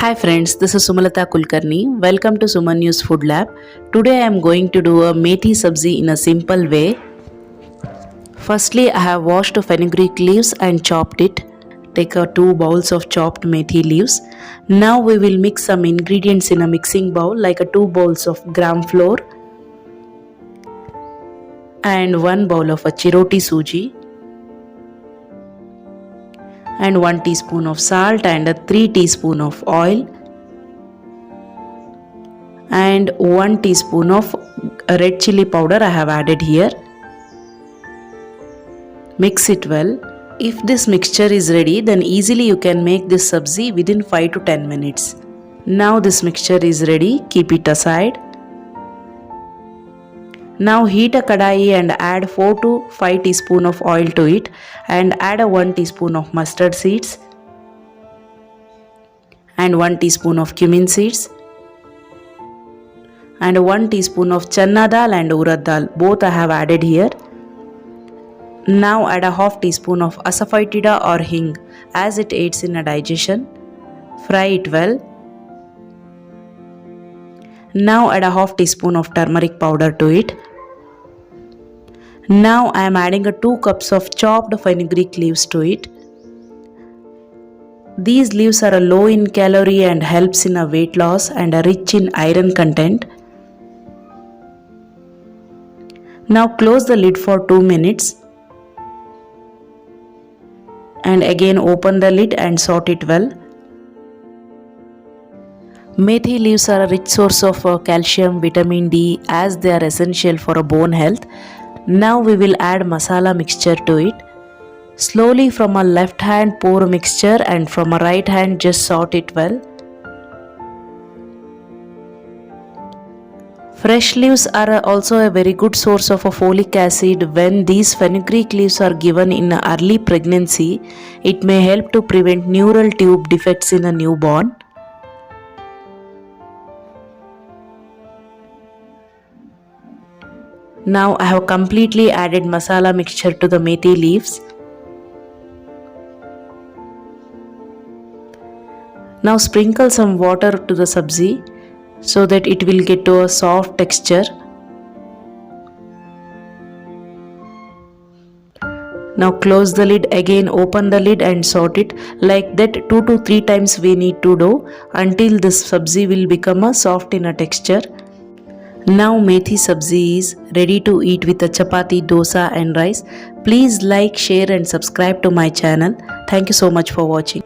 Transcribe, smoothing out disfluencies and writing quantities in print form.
Hi friends, this is Sumalata Kulkarni. Welcome to Sumanyu'z FOOD LAB. Today I am going to do a methi sabji in a simple way. Firstly, I have washed fenugreek leaves and chopped it. Take 2 bowls of chopped methi leaves. Now we will mix some ingredients in a mixing bowl like 2 bowls of gram flour and 1 bowl of chiroti suji and 1 teaspoon of salt and 3 teaspoon of oil and 1 teaspoon of red chili powder I have added here. Mix it well. If this mixture is ready, then easily you can make this sabzi within 5 to 10 minutes. Now this mixture is ready, keep it aside. Now heat a kadai and add 4 to 5 teaspoon of oil to it and add 1 teaspoon of mustard seeds and 1 teaspoon of cumin seeds and 1 teaspoon of channa dal and urad dal, both I have added here. Now add a half teaspoon of Asfoitida or hing as it aids in a digestion. Fry it well. Now add a half teaspoon of turmeric powder to it. Now I am adding 2 cups of chopped fenugreek leaves to it. These leaves are low in calorie and helps in a weight loss and are rich in iron content. Now close the lid for 2 minutes and again open the lid and saute it well. Methi leaves are a rich source of calcium, vitamin D as they are essential for bone health. Now we will add masala mixture to it. Slowly from a left hand pour mixture and from a right hand just saute it well. Fresh leaves are also a very good source of folic acid. When these fenugreek leaves are given in early pregnancy, it may help to prevent neural tube defects in a newborn. Now I have completely added masala mixture to the methi leaves. Now sprinkle some water to the sabji so that it will get to a soft texture. Now close the lid, again open the lid and saute it. Like that 2 to 3 times we need to do until this sabji will become a soft in a texture. Now methi sabji is ready to eat with a chapati, dosa and rice. Please like, share and subscribe to my channel. Thank you so much for watching.